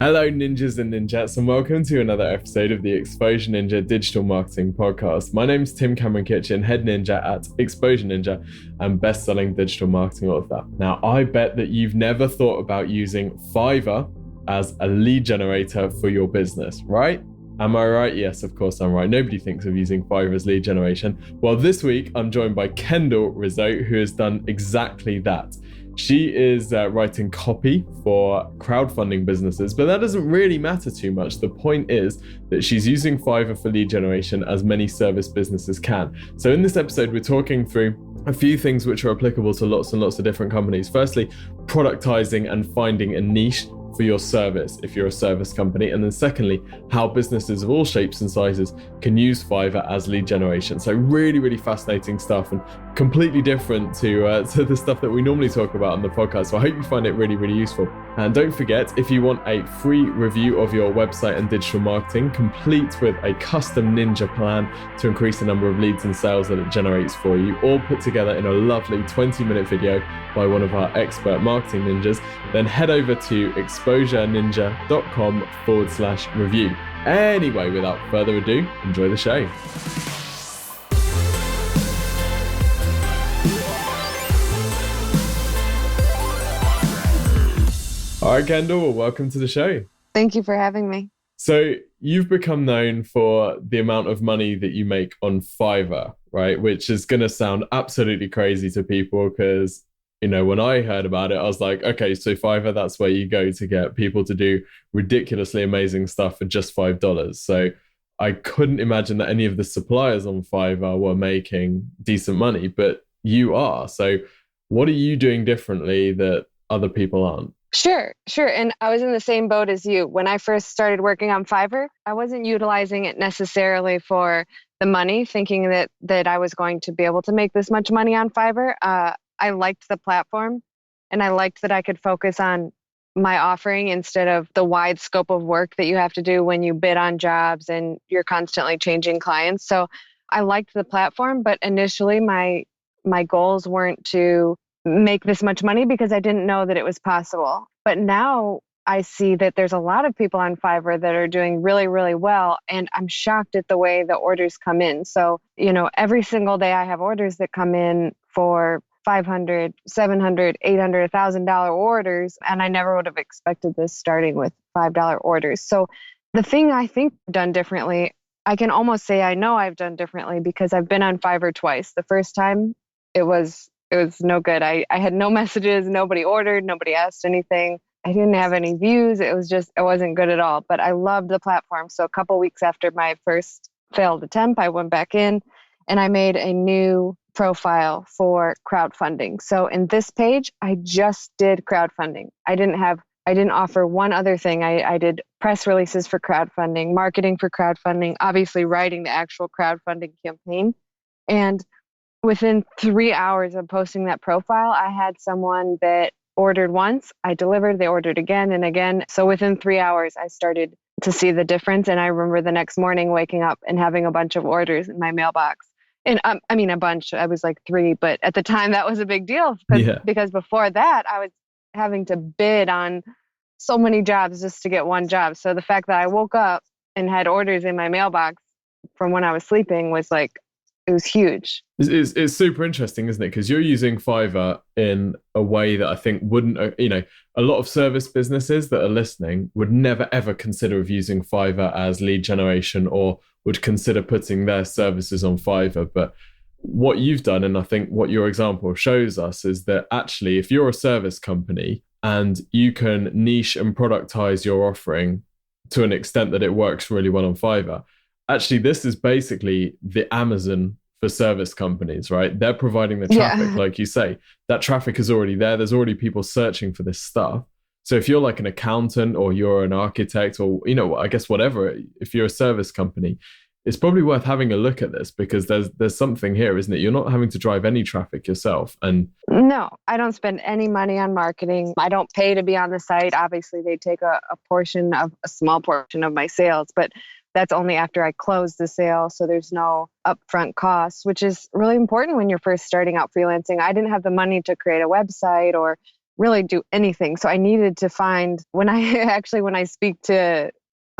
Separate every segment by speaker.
Speaker 1: Hello, ninjas and ninjats, and welcome to another episode of the Exposure Ninja Digital Marketing Podcast. My name is Tim Cameron Kitchen, head ninja at Exposure Ninja and best-selling digital marketing author. Now, I bet that you've never thought about using Fiverr as a lead generator for your business, right? Am I right? Yes, of course I'm right. Nobody thinks of using Fiverr as lead generation. Well, this week I'm joined by Kendell Rizzo, who has done exactly that. She is writing copy for crowdfunding businesses, but that doesn't really matter too much. The point is that she's using Fiverr for lead generation, as many service businesses can. So in this episode, we're talking through a few things which are applicable to lots and lots of different companies. Firstly, productizing and finding a niche for your service if you're a service company. And then secondly, how businesses of all shapes and sizes can use Fiverr as lead generation. So really, really fascinating stuff and completely different to the stuff that we normally talk about on the podcast. So I hope you find it really, really useful. And don't forget, if you want a free review of your website and digital marketing, complete with a custom ninja plan to increase the number of leads and sales that it generates for you, all put together in a lovely 20-minute video by one of our expert marketing ninjas, then head over to exposureninja.com/review. Anyway, without further ado, enjoy the show. All right, Kendell, well, welcome to the show.
Speaker 2: Thank you for having me.
Speaker 1: So you've become known for the amount of money that you make on Fiverr, right? Which is going to sound absolutely crazy to people because, you know, when I heard about it, I was like, okay, so Fiverr, that's where you go to get people to do ridiculously amazing stuff for just $5. So I couldn't imagine that any of the suppliers on Fiverr were making decent money, but you are. So what are you doing differently that other people aren't?
Speaker 2: Sure. And I was in the same boat as you. When I first started working on Fiverr, I wasn't utilizing it necessarily for the money, thinking that I was going to be able to make this much money on Fiverr. I liked the platform and I liked that I could focus on my offering instead of the wide scope of work that you have to do when you bid on jobs and you're constantly changing clients. So I liked the platform, but initially my goals weren't to make this much money because I didn't know that it was possible. But now I see that there's a lot of people on Fiverr that are doing really, really well. And I'm shocked at the way the orders come in. So, you know, every single day I have orders that come in for $500, $700, $800, $1,000 orders. And I never would have expected this starting with $5 orders. So the thing I think I've done differently, I can almost say I know I've done differently because I've been on Fiverr twice. The first time it was no good. I had no messages, nobody ordered, nobody asked anything. I didn't have any views. It wasn't good at all, but I loved the platform. So a couple weeks after my first failed attempt, I went back in and I made a new profile for crowdfunding. So in this page, I just did crowdfunding. I didn't offer one other thing. I did press releases for crowdfunding, marketing for crowdfunding, obviously writing the actual crowdfunding campaign. And within 3 hours of posting that profile, I had someone that ordered once, I delivered, they ordered again and again. So within 3 hours, I started to see the difference. And I remember the next morning waking up and having a bunch of orders in my mailbox. And I mean, a bunch, I was like 3, but at the time that was a big deal because before that, I was having to bid on so many jobs just to get one job. So the fact that I woke up and had orders in my mailbox from when I was sleeping was like, it was huge.
Speaker 1: It's super interesting, isn't it? Because you're using Fiverr in a way that I think wouldn't, a lot of service businesses that are listening would never, ever consider of using Fiverr as lead generation or would consider putting their services on Fiverr. But what you've done, and I think what your example shows us, is that actually, if you're a service company and you can niche and productize your offering to an extent that it works really well on Fiverr, actually, this is basically the Amazon for service companies, right? They're providing the traffic, like you say. That traffic is already there. There's already people searching for this stuff. So if you're like an accountant or you're an architect or, I guess whatever, if you're a service company, it's probably worth having a look at this because there's something here, isn't it? You're not having to drive any traffic yourself. And
Speaker 2: no, I don't spend any money on marketing. I don't pay to be on the site. Obviously, they take a small portion of my sales, but that's only after I close the sale. So there's no upfront costs, which is really important when you're first starting out freelancing. I didn't have the money to create a website or really do anything. So I needed to find, when I speak to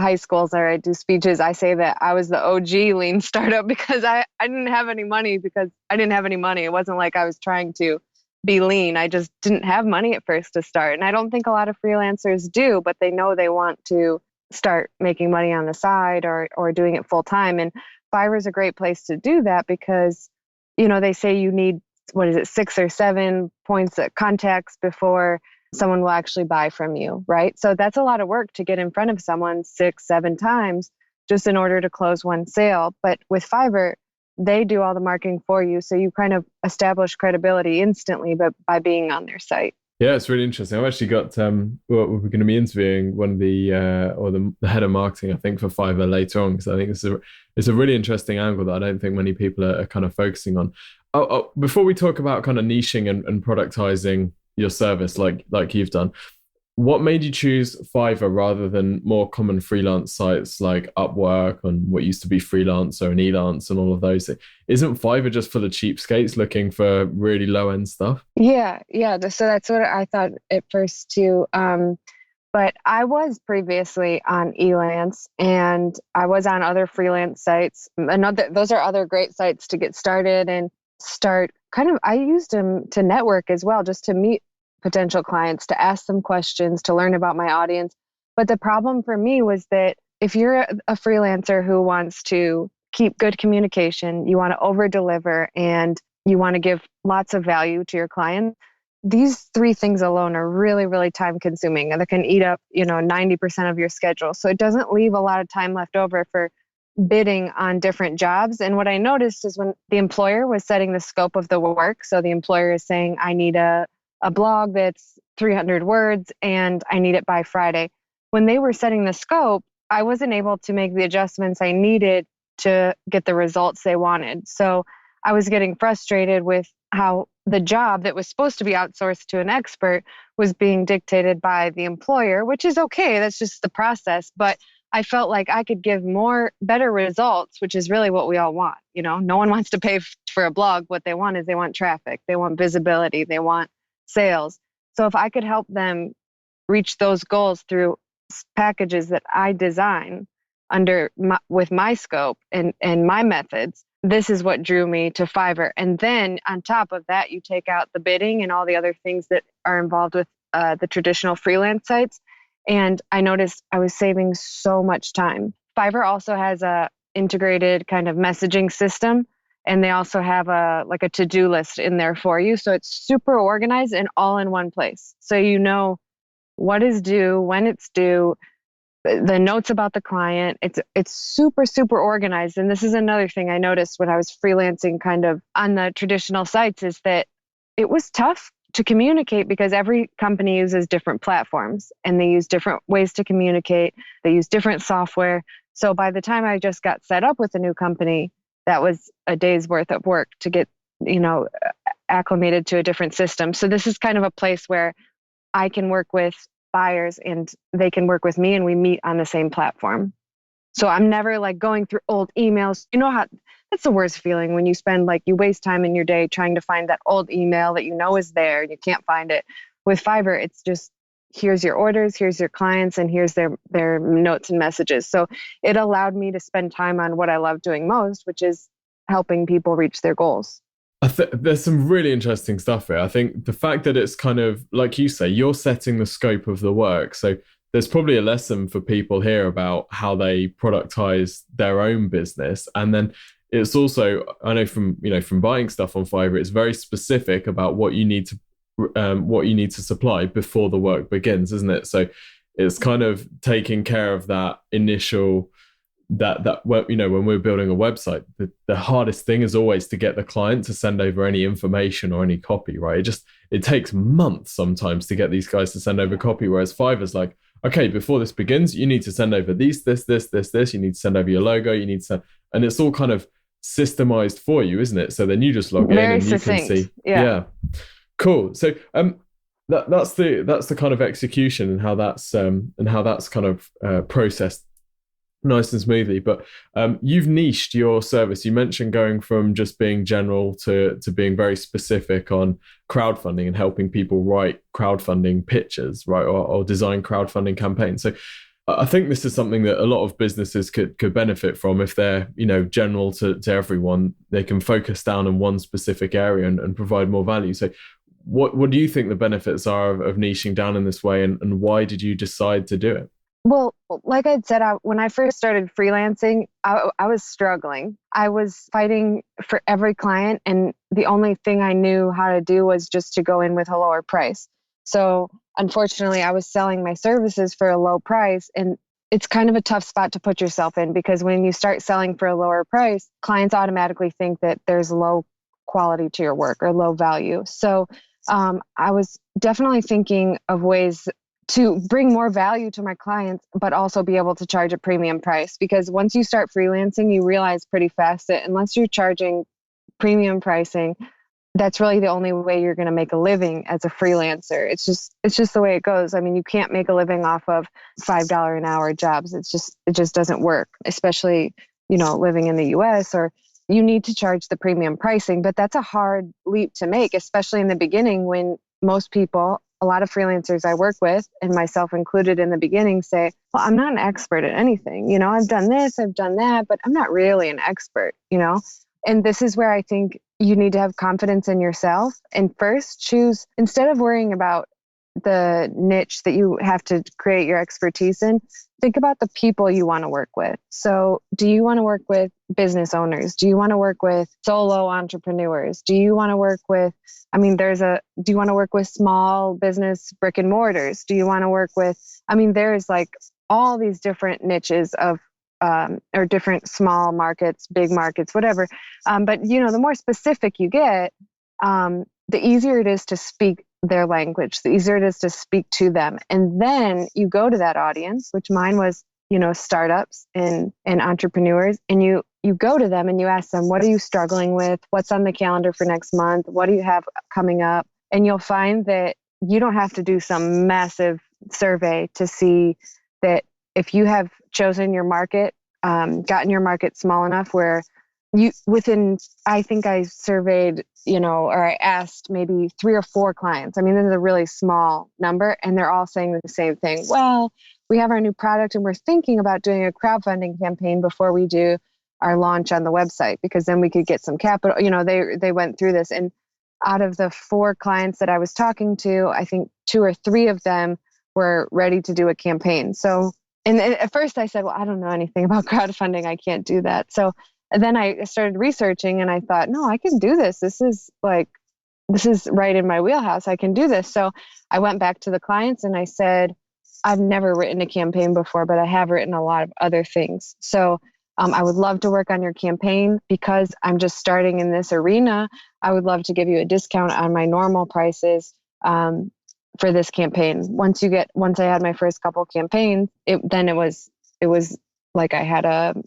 Speaker 2: high schools or I do speeches, I say that I was the OG lean startup because I didn't have any money because I didn't have any money. It wasn't like I was trying to be lean. I just didn't have money at first to start. And I don't think a lot of freelancers do, but they know they want to start making money on the side or doing it full time. And Fiverr is a great place to do that because, they say you need, 6 or 7 points of contacts before someone will actually buy from you, right? So that's a lot of work to get in front of someone 6, 7 times just in order to close one sale. But with Fiverr, they do all the marketing for you. So you kind of establish credibility instantly, but by being on their site.
Speaker 1: Yeah, it's really interesting. I've actually got, we're going to be interviewing one of the head of marketing, I think, for Fiverr later on, because I think it's a really interesting angle that I don't think many people are kind of focusing on. Before we talk about kind of niching and productizing your service like you've done, what made you choose Fiverr rather than more common freelance sites like Upwork and what used to be Freelancer and Elance and all of those? Isn't Fiverr just full of cheapskates looking for really low end stuff?
Speaker 2: Yeah. So that's what I thought at first too. But I was previously on Elance and I was on other freelance sites. Those are other great sites to get started and start I used them to network as well, just to meet potential clients, to ask them questions, to learn about my audience. But the problem for me was that if you're a freelancer who wants to keep good communication, you want to over deliver, and you want to give lots of value to your client, these 3 things alone are really, really time consuming, and that can eat up, 90% of your schedule. So it doesn't leave a lot of time left over for bidding on different jobs. And what I noticed is when the employer was setting the scope of the work, so the employer is saying, I need a blog that's 300 words and I need it by Friday. When they were setting the scope, I wasn't able to make the adjustments I needed to get the results they wanted. So I was getting frustrated with how the job that was supposed to be outsourced to an expert was being dictated by the employer, which is okay. That's just the process. But I felt like I could give better results, which is really what we all want. No one wants to pay for a blog. What they want is they want traffic. They want visibility. They want sales. So if I could help them reach those goals through packages that I design with my scope and my methods, this is what drew me to Fiverr. And then on top of that, you take out the bidding and all the other things that are involved with the traditional freelance sites. And I noticed I was saving so much time. Fiverr also has a integrated kind of messaging system, and they also have a to-do list in there for you. So it's super organized and all in one place. So you know what is due, when it's due, the notes about the client. It's super, super organized. And this is another thing I noticed when I was freelancing kind of on the traditional sites, is that it was tough to communicate because every company uses different platforms and they use different ways to communicate. They use different software. So by the time I just got set up with a new company, that was a day's worth of work to get, acclimated to a different system. So this is kind of a place where I can work with buyers and they can work with me, and we meet on the same platform. So I'm never going through old emails. How that's the worst feeling when you spend you waste time in your day trying to find that old email that is there and you can't find it. With Fiverr, it's just, here's your orders, here's your clients, and here's their notes and messages. So it allowed me to spend time on what I love doing most, which is helping people reach their goals.
Speaker 1: There's some really interesting stuff here. I think the fact that it's kind of, like you say, you're setting the scope of the work. So there's probably a lesson for people here about how they productize their own business. And then it's also, I know from buying stuff on Fiverr, it's very specific about what you need to supply before the work begins, isn't it? So it's kind of taking care of that initial, when we're building a website, the hardest thing is always to get the client to send over any information or any copy, right? It takes months sometimes to get these guys to send over copy, whereas Fiverr's like, okay, before this begins, you need to send over this, you need to send over your logo, and it's all kind of systemized for you, isn't it? So then you just log in and
Speaker 2: succinct.
Speaker 1: You can see. Yeah. Cool. So that's the kind of execution and how that's kind of processed nice and smoothly. But you've niched your service. You mentioned going from just being general to being very specific on crowdfunding and helping people write crowdfunding pitches, right, or design crowdfunding campaigns. So I think this is something that a lot of businesses could benefit from if they're, general to everyone. They can focus down on one specific area and provide more value. So what do you think the benefits are of niching down in this way, and why did you decide to do it?
Speaker 2: Well, like I'd said, when I first started freelancing, I was struggling. I was fighting for every client, and the only thing I knew how to do was just to go in with a lower price. So unfortunately, I was selling my services for a low price, and it's kind of a tough spot to put yourself in, because when you start selling for a lower price, clients automatically think that there's low quality to your work or low value. So I was definitely thinking of ways to bring more value to my clients, but also be able to charge a premium price. Because once you start freelancing, you realize pretty fast that unless you're charging premium pricing, that's really the only way you're going to make a living as a freelancer. It's just the way it goes. I mean, you can't make a living off of $5 an hour jobs. It just doesn't work, especially, living in the US, or you need to charge the premium pricing. But that's a hard leap to make, especially in the beginning, when most people, a lot of freelancers I work with, and myself included in the beginning, say, well, I'm not an expert at anything. I've done this, I've done that, but I'm not really an expert, And this is where I think you need to have confidence in yourself and first choose, instead of worrying about the niche that you have to create your expertise in, think about the people you want to work with. So do you want to work with business owners? Do you want to work with solo entrepreneurs? Do you want to work with, do you want to work with small business brick and mortars? Do you want to work with, there's like all these different niches of, or different small markets, big markets, whatever. But the more specific you get, the easier it is to speak their language, the easier it is to speak to them. And then you go to that audience, which mine was, startups and entrepreneurs. And you go to them and you ask them, what are you struggling with? What's on the calendar for next month? What do you have coming up? And you'll find that you don't have to do some massive survey to see that if you have chosen your market, gotten your market small enough where I think I surveyed, or I asked maybe 3 or 4 clients. This is a really small number, and they're all saying the same thing. Well, we have our new product and we're thinking about doing a crowdfunding campaign before we do our launch on the website, because then we could get some capital. They went through this, and out of the 4 clients that I was talking to, I think 2 or 3 of them were ready to do a campaign. So, and at first I said, well, I don't know anything about crowdfunding. I can't do that. So then I started researching, and I thought, no, I can do this. This is right in my wheelhouse. I can do this. So I went back to the clients and I said, I've never written a campaign before, but I have written a lot of other things. So I would love to work on your campaign, because I'm just starting in this arena. I would love to give you a discount on my normal prices for this campaign. Once I had my first couple campaigns, it was like I had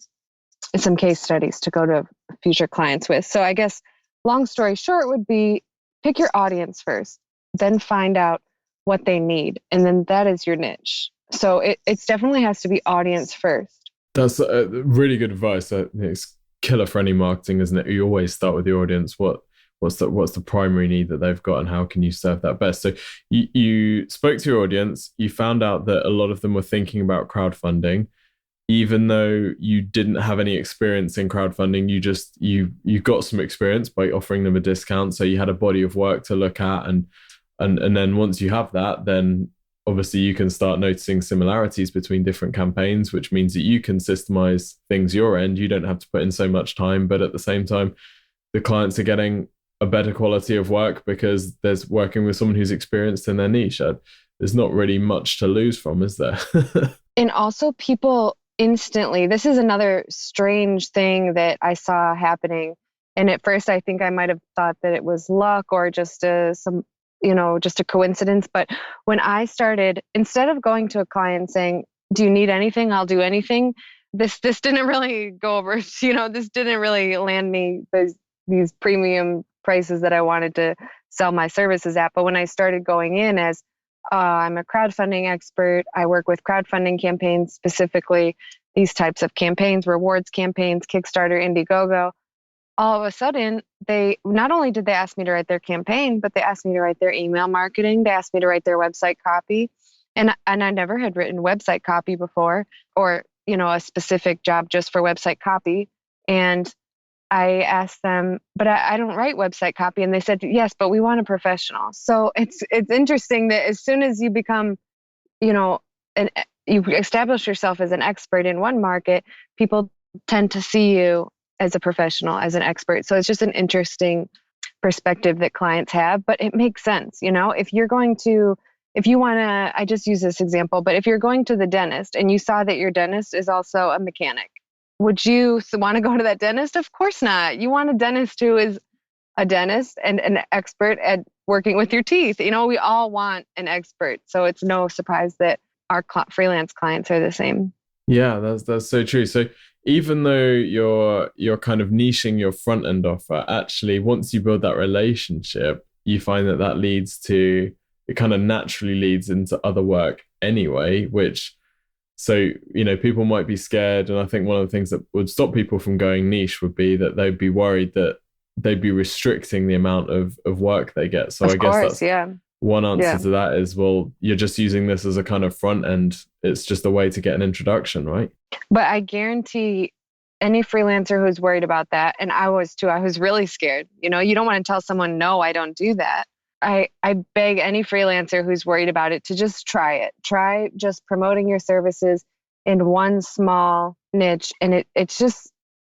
Speaker 2: some case studies to go to future clients with. So I guess long story short would be, pick your audience first, then find out what they need. And then that is your niche. So it definitely has to be audience first.
Speaker 1: That's really good advice. It's killer for any marketing, isn't it? You always start with the audience. What's the primary need that they've got, and how can you serve that best? So you spoke to your audience, you found out that a lot of them were thinking about crowdfunding. Even though you didn't have any experience in crowdfunding, you got some experience by offering them a discount. So you had a body of work to look at, and then once you have that, then obviously you can start noticing similarities between different campaigns, which means that you can systemize things your end. You don't have to put in so much time, but at the same time, the clients are getting a better quality of work because there's working with someone who's experienced in their niche. There's not really much to lose from, is there?
Speaker 2: And also people instantly, this is another strange thing that I saw happening. And at first I think I might have thought that it was luck or just just a coincidence. But when I started, instead of going to a client saying, do you need anything? I'll do anything. This didn't really go over, this didn't really land me these premium prices that I wanted to sell my services at. But when I started going in as, I'm a crowdfunding expert. I work with crowdfunding campaigns, specifically these types of campaigns, rewards campaigns, Kickstarter, Indiegogo. All of a sudden, they not only did they ask me to write their campaign, but they asked me to write their email marketing. They asked me to write their website copy. And I never had written website copy before, or, a specific job just for website copy. And I asked them, but I don't write website copy. And they said, yes, but we want a professional. So it's interesting that as soon as you become, you establish yourself as an expert in one market, people tend to see you as a professional, as an expert. So it's just an interesting perspective that clients have, but it makes sense. If you want to, I just use this example, but if you're going to the dentist and you saw that your dentist is also a mechanic, would you want to go to that dentist? Of course not. You want a dentist who is a dentist and an expert at working with your teeth. We all want an expert. So it's no surprise that our freelance clients are the same.
Speaker 1: Yeah, that's so true. So even though you're kind of niching your front end offer, actually, once you build that relationship, you find that leads to, it kind of naturally leads into other work anyway, which, so, people might be scared. And I think one of the things that would stop people from going niche would be that they'd be worried that they'd be restricting the amount of work they get. So I guess that's one answer to that is, well, you're just using this as a kind of front end. It's just a way to get an introduction, right?
Speaker 2: But I guarantee any freelancer who's worried about that, and I was too, I was really scared. You don't want to tell someone, no, I don't do that. I beg any freelancer who's worried about it to just try it. Try just promoting your services in one small niche. And it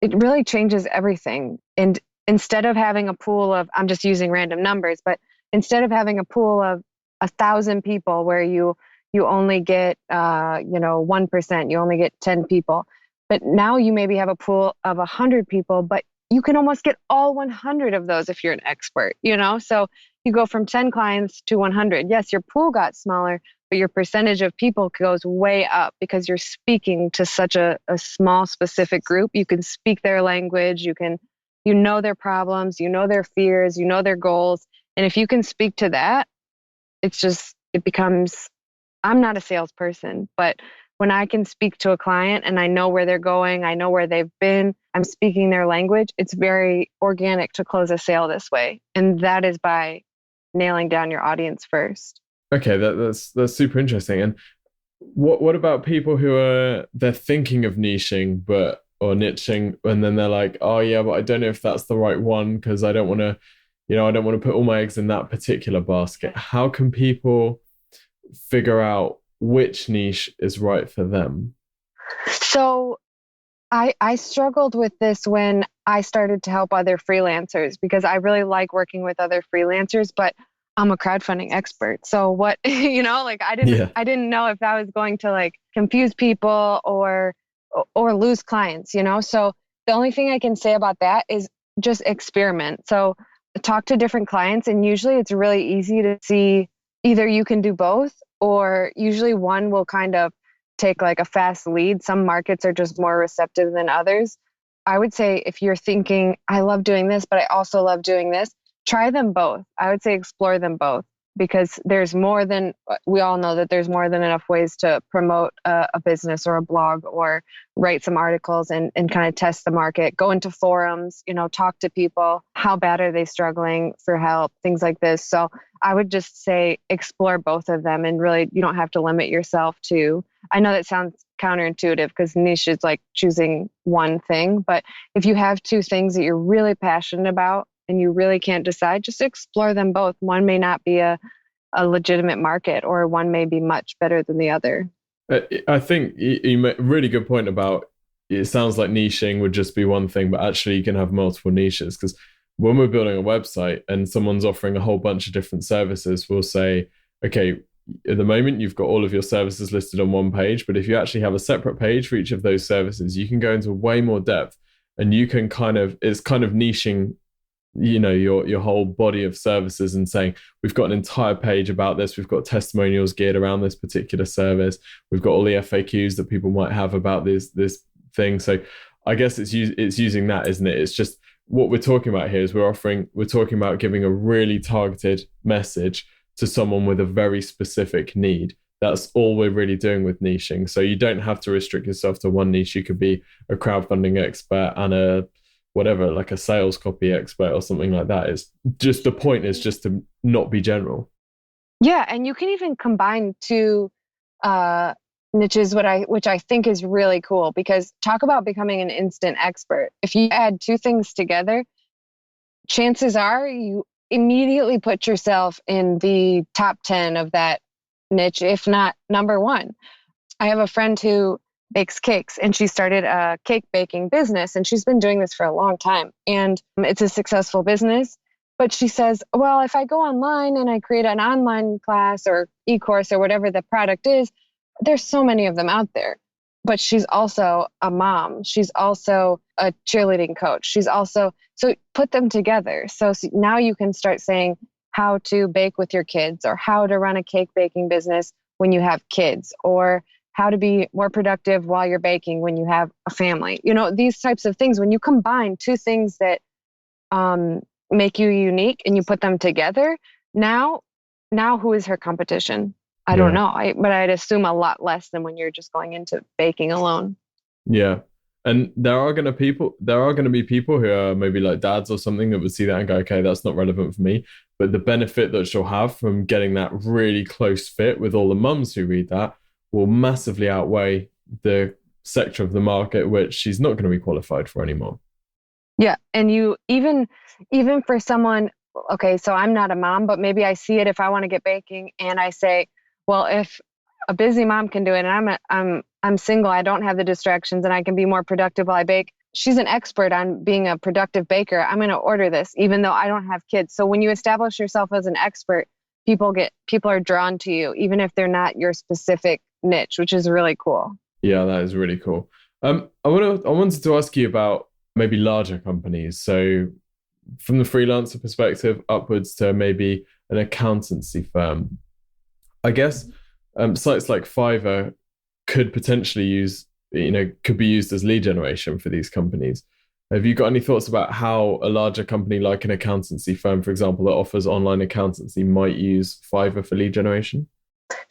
Speaker 2: really changes everything. And instead of having a pool of, I'm just using random numbers, but instead of having a pool of 1,000 people where you only get, 1%, you only get 10 people. But now you maybe have a pool of 100 people, but you can almost get all 100 of those if you're an expert, So you go from 10 clients to 100. Yes, your pool got smaller, but your percentage of people goes way up because you're speaking to such a small, specific group. You can speak their language. You know their problems, their fears, their goals. And if you can speak to that, it becomes, I'm not a salesperson, but when I can speak to a client and I know where they're going, I know where they've been, I'm speaking their language, it's very organic to close a sale this way. And that is by nailing down your audience first.
Speaker 1: Okay, that's super interesting. And what about people who they're thinking of niching or niching, and then they're like, oh yeah, but I don't know if that's the right one because I don't want to, I don't want to put all my eggs in that particular basket. How can people figure out which niche is right for them?
Speaker 2: So I struggled with this when I started to help other freelancers because I really like working with other freelancers, but I'm a crowdfunding expert. So what, I didn't know if that was going to confuse people or lose clients, So the only thing I can say about that is just experiment. So talk to different clients, and usually it's really easy to see either you can do both, or usually one will kind of take a fast lead. Some markets are just more receptive than others. I would say if you're thinking, I love doing this, but I also love doing this, try them both. I would say explore them both, because we all know that there's more than enough ways to promote a business or a blog or write some articles and kind of test the market, go into forums, talk to people. How bad are they struggling for help? Things like this. So I would just say explore both of them, and really you don't have to limit yourself to, I know that sounds counterintuitive because niche is like choosing one thing, but if you have two things that you're really passionate about and you really can't decide, just explore them both. One may not be a legitimate market, or one may be much better than the other.
Speaker 1: I think you made a really good point about, it sounds like niching would just be one thing, but actually you can have multiple niches. Because when we're building a website and someone's offering a whole bunch of different services, we'll say, okay, at the moment you've got all of your services listed on one page, but if you actually have a separate page for each of those services, you can go into way more depth, and you can it's kind of niching your whole body of services and saying, we've got an entire page about this, we've got testimonials geared around this particular service, we've got all the FAQs that people might have about this thing. So I guess it's using that, isn't it? It's just what we're talking about here is we're talking about giving a really targeted message to someone with a very specific need. That's all we're really doing with niching. So you don't have to restrict yourself to one niche. You could be a crowdfunding expert and a whatever, like a sales copy expert or something like that. It's just, the point is just to not be general.
Speaker 2: Yeah, and you can even combine two niches, which I think is really cool, because talk about becoming an instant expert. If you add two things together, chances are you immediately put yourself in the top 10 of that niche, if not number one. I have a friend who bakes cakes, and she started a cake baking business, and she's been doing this for a long time, and it's a successful business. But she says, well, if I go online and I create an online class or e-course or whatever the product is, there's so many of them out there. But she's also a mom. She's also a cheerleading coach. She's also, so put them together. So now you can start saying how to bake with your kids, or how to run a cake baking business when you have kids, or how to be more productive while you're baking when you have a family. You know, these types of things, when you combine two things that make you unique and you put them together, now who is her competition? I don't know. But I'd assume a lot less than when you're just going into baking alone.
Speaker 1: Yeah. And there are going to be people who are maybe like dads or something that would see that and go, okay, that's not relevant for me. But the benefit that she'll have from getting that really close fit with all the mums who read that will massively outweigh the sector of the market which she's not going to be qualified for anymore.
Speaker 2: Yeah. And you even for someone, okay, so I'm not a mom, but maybe I see it if I want to get baking, and I say, well, if a busy mom can do it, and I'm single, I don't have the distractions, and I can be more productive while I bake. She's an expert on being a productive baker. I'm going to order this, even though I don't have kids. So when you establish yourself as an expert, people are drawn to you, even if they're not your specific niche, which is really cool.
Speaker 1: Yeah, that is really cool. I wanted to ask you about maybe larger companies. So from the freelancer perspective upwards to maybe an accountancy firm. I guess sites like Fiverr could potentially could be used as lead generation for these companies. Have you got any thoughts about how a larger company like an accountancy firm, for example, that offers online accountancy might use Fiverr for lead generation?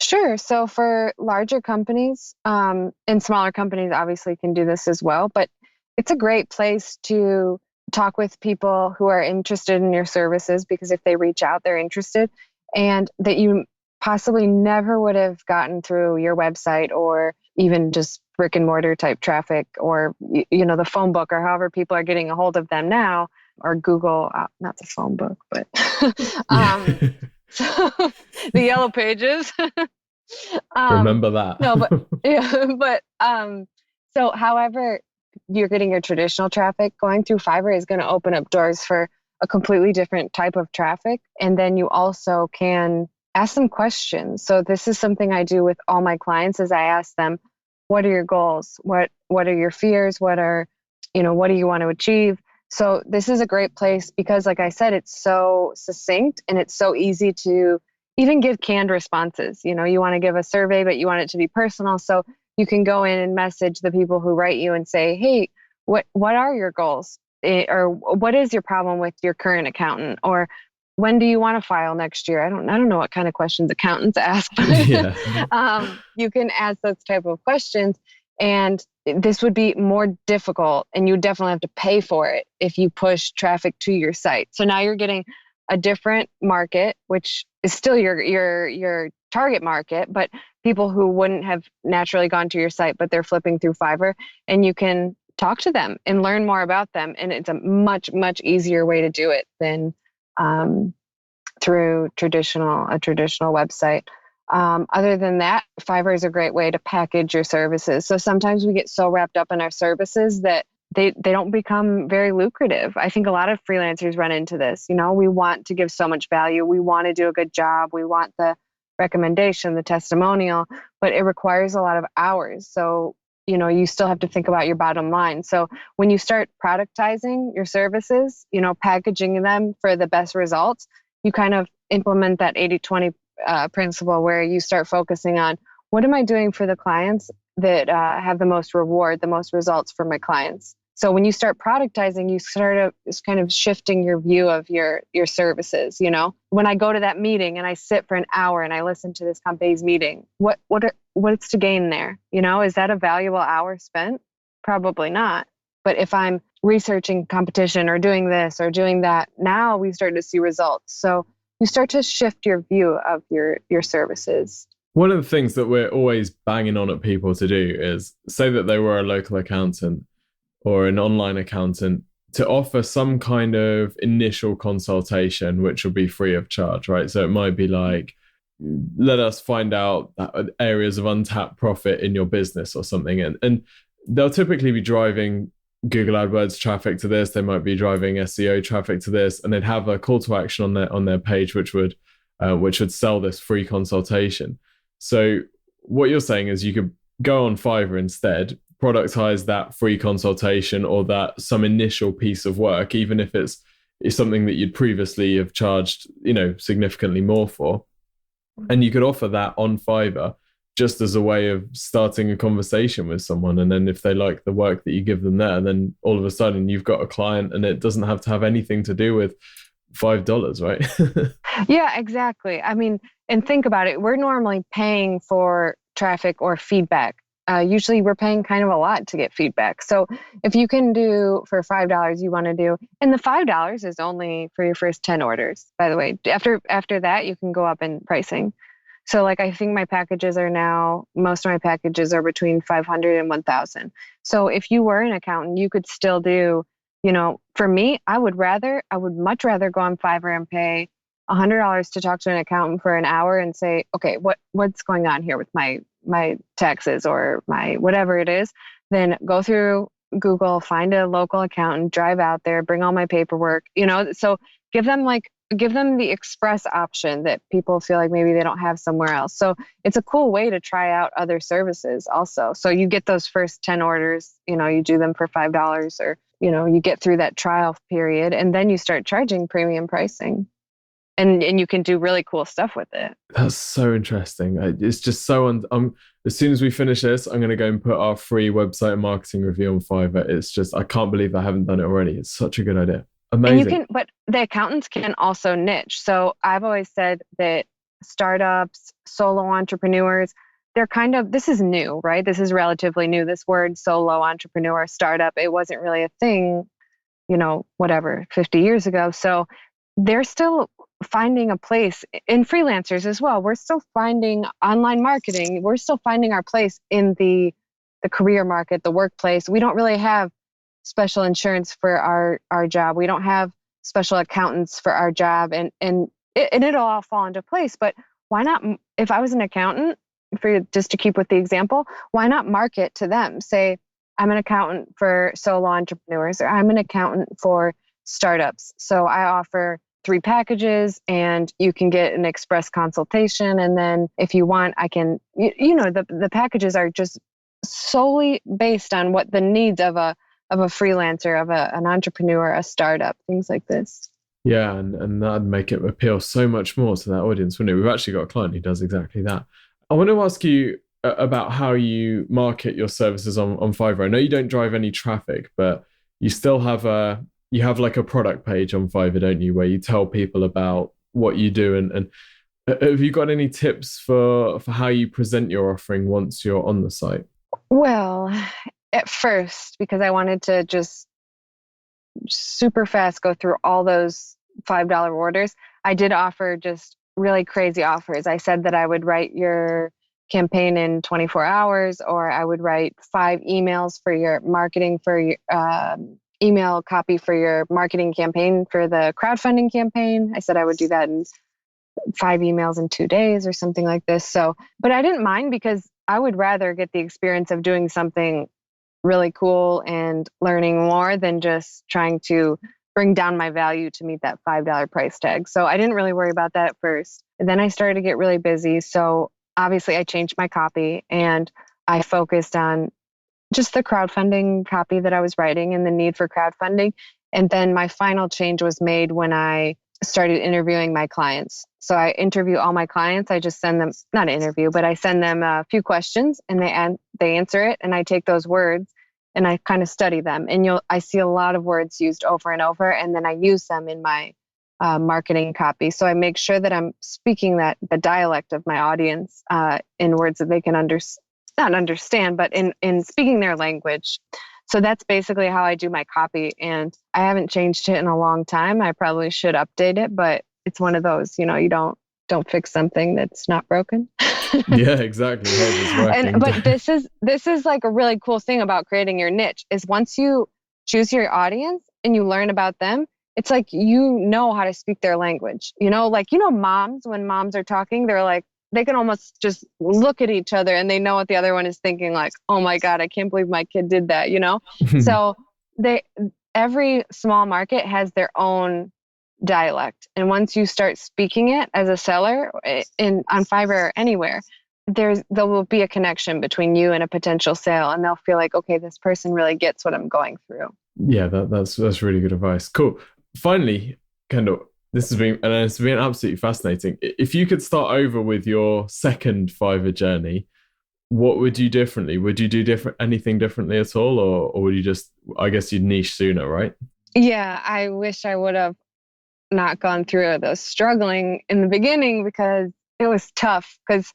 Speaker 2: Sure. So for larger companies, and smaller companies obviously can do this as well, but it's a great place to talk with people who are interested in your services, because if they reach out, they're interested, and that you possibly never would have gotten through your website, or even just brick and mortar type traffic, or, the phone book, or however people are getting a hold of them now, or Google, not the phone book, but so, the yellow pages.
Speaker 1: Remember that.
Speaker 2: No, but yeah, but so however you're getting your traditional traffic, going through Fiverr is going to open up doors for a completely different type of traffic. And then you also can ask them questions. So this is something I do with all my clients, is I ask them, what are your goals? What are your fears? What do you want to achieve? So this is a great place because, like I said, it's so succinct and it's so easy to even give canned responses. You want to give a survey, but you want it to be personal. So you can go in and message the people who write you and say, hey, what are your goals? Or what is your problem with your current accountant? Or when do you want to file next year? I don't know what kind of questions accountants ask, but you can ask those type of questions. And this would be more difficult, and you definitely have to pay for it if you push traffic to your site. So now you're getting a different market, which is still your target market, but people who wouldn't have naturally gone to your site, but they're flipping through Fiverr, and you can talk to them and learn more about them. And it's a much, much easier way to do it than through a traditional website. Other than that, Fiverr is a great way to package your services. So sometimes we get so wrapped up in our services that they don't become very lucrative. I think a lot of freelancers run into this. We want to give so much value. We want to do a good job. We want the recommendation, the testimonial, but it requires a lot of hours. So, you still have to think about your bottom line. So when you start productizing your services, packaging them for the best results, you kind of implement that 80-20 principle, where you start focusing on, what am I doing for the clients that have the most reward, the most results for my clients? So when you start productizing, you start kind of shifting your view of your services. When I go to that meeting and I sit for an hour and I listen to this company's meeting, what's to gain there? Is that a valuable hour spent? Probably not. But if I'm researching competition or doing this or doing that, now we start to see results. So you start to shift your view of your services.
Speaker 1: One of the things that we're always banging on at people to do is say that they were a local accountant or an online accountant, to offer some kind of initial consultation, which will be free of charge, right? So it might be like, let us find out areas of untapped profit in your business or something. And they'll typically be driving Google AdWords traffic to this. They might be driving SEO traffic to this, and they'd have a call to action on their page, which would sell this free consultation. So what you're saying is you could go on Fiverr instead, productize that free consultation or that some initial piece of work, even if it's something that you'd previously have charged, significantly more for. And you could offer that on Fiverr just as a way of starting a conversation with someone. And then if they like the work that you give them there, then all of a sudden you've got a client and it doesn't have to have anything to do with $5, right?
Speaker 2: Yeah, exactly. I mean, and think about it. We're normally paying for traffic or feedback. Usually we're paying kind of a lot to get feedback. So if you can do for $5, you want to do, and the $5 is only for your first 10 orders, by the way. After that, you can go up in pricing. So like, I think most of my packages are between 500 and 1,000. So if you were an accountant, you could still do, for me, I would much rather go on Fiverr and pay $100 to talk to an accountant for an hour and say, okay, what's going on here with my taxes or my whatever it is, then go through Google, find a local accountant, drive out there, bring all my paperwork, so give them the express option that people feel like maybe they don't have somewhere else. So it's a cool way to try out other services also. So you get those first 10 orders, you do them for $5 or, you get through that trial period and then you start charging premium pricing. And you can do really cool stuff with it.
Speaker 1: That's so interesting. It's just so... as soon as we finish this, I'm going to go and put our free website and marketing review on Fiverr. It's just, I can't believe I haven't done it already. It's such a good idea. Amazing.
Speaker 2: But the accountants can also niche. So I've always said that startups, solo entrepreneurs, this is new, right? This is relatively new. This word solo entrepreneur, startup, it wasn't really a thing, 50 years ago. So they're still finding a place in freelancers as well. We're still finding online marketing. We're still finding our place in the career market, the workplace. We don't really have special insurance for our job. We don't have special accountants for our job, and it'll all fall into place. But why not? If I was an accountant, just to keep with the example, why not market to them? Say, I'm an accountant for solo entrepreneurs, or I'm an accountant for startups. So I offer 3 packages and you can get an express consultation. And then if you want, I can, the packages are just solely based on what the needs of a freelancer, of an entrepreneur, a startup, things like this.
Speaker 1: Yeah. And that'd make it appeal so much more to that audience, wouldn't it? We've actually got a client who does exactly that. I want to ask you about how you market your services on Fiverr. I know you don't drive any traffic, but you still have a product page on Fiverr, don't you, where you tell people about what you do, and have you got any tips for how you present your offering once you're on the site?
Speaker 2: Well, at first, because I wanted to just super fast go through all those $5 orders, I did offer just really crazy offers. I said that I would write your campaign in 24 hours, or I would write 5 emails for your marketing, for your email copy for your marketing campaign for the crowdfunding campaign. I said I would do that in 5 emails in 2 days or something like this. So, but I didn't mind because I would rather get the experience of doing something really cool and learning more than just trying to bring down my value to meet that $5 price tag. So I didn't really worry about that at first. And then I started to get really busy. So obviously I changed my copy and I focused on just the crowdfunding copy that I was writing and the need for crowdfunding. And then my final change was made when I started interviewing my clients. So I interview all my clients. I just send them, not an interview, but I send them a few questions and they answer it. And I take those words and I kind of study them. And I see a lot of words used over and over, and then I use them in my marketing copy. So I make sure that I'm speaking the dialect of my audience in words that they can not understand, but in speaking their language. So that's basically how I do my copy. And I haven't changed it in a long time. I probably should update it, but it's one of those, you don't fix something that's not broken.
Speaker 1: Yeah, exactly. Hope it's working.
Speaker 2: But this is like a really cool thing about creating your niche is once you choose your audience and you learn about them, it's like you know how to speak their language. Moms, when moms are talking, they're like, they can almost just look at each other and they know what the other one is thinking, like, oh my God, I can't believe my kid did that, So every small market has their own dialect. And once you start speaking it as a seller on Fiverr or anywhere, there will be a connection between you and a potential sale, and they'll feel like, okay, this person really gets what I'm going through.
Speaker 1: Yeah, that's really good advice. Cool. Finally, Kendell, it's been absolutely fascinating. If you could start over with your second Fiverr journey, what would you differently? Would you do anything differently at all, or would you just? I guess you'd niche sooner, right?
Speaker 2: Yeah, I wish I would have not gone through those struggling in the beginning, because it was tough. Because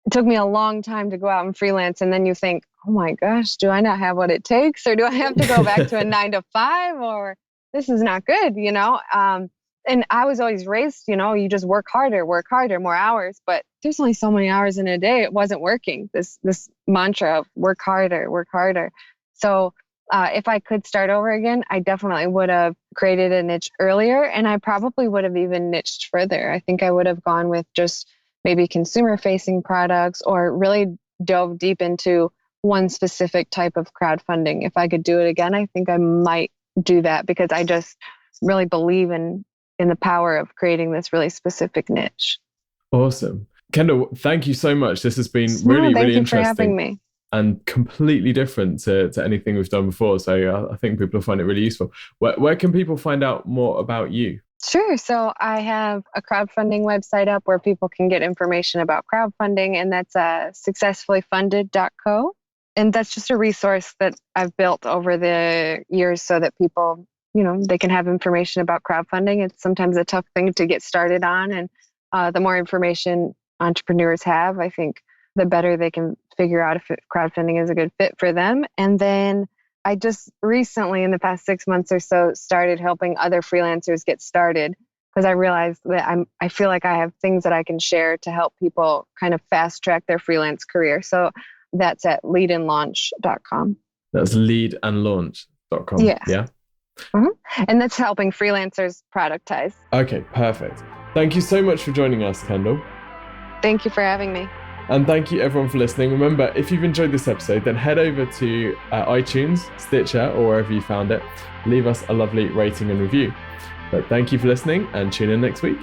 Speaker 2: it took me a long time to go out and freelance, and then you think, oh my gosh, do I not have what it takes, or do I have to go back to a 9-to-5, or this is not good, And I was always raised, you just work harder, more hours, but there's only so many hours in a day. It wasn't working. This mantra of work harder. So if I could start over again, I definitely would have created a niche earlier, and I probably would have even niched further. I think I would have gone with just maybe consumer-facing products, or really dove deep into one specific type of crowdfunding. If I could do it again, I think I might do that, because I just really believe in the power of creating this really specific niche.
Speaker 1: Awesome. Kendell, thank you so much. This has been really interesting.
Speaker 2: Thank you for having me.
Speaker 1: And completely different to anything we've done before. So I think people will find it really useful. Where can people find out more about you?
Speaker 2: Sure. So I have a crowdfunding website up where people can get information about crowdfunding, and that's successfullyfunded.co. And that's just a resource that I've built over the years so that people, they can have information about crowdfunding. It's sometimes a tough thing to get started on. And the more information entrepreneurs have, I think the better they can figure out if crowdfunding is a good fit for them. And then I just recently, in the past 6 months or so, started helping other freelancers get started, because I realized that I feel like I have things that I can share to help people kind of fast track their freelance career. So that's at leadandlaunch.com.
Speaker 1: That's leadandlaunch.com. Yeah.
Speaker 2: Mm-hmm. And that's helping freelancers productize.
Speaker 1: Okay, perfect. Thank you so much for joining us, Kendell.
Speaker 2: Thank you for having me.
Speaker 1: And thank you everyone for listening. Remember, if you've enjoyed this episode, then head over to iTunes, Stitcher, or wherever you found it. Leave us a lovely rating and review. But thank you for listening, and tune in next week.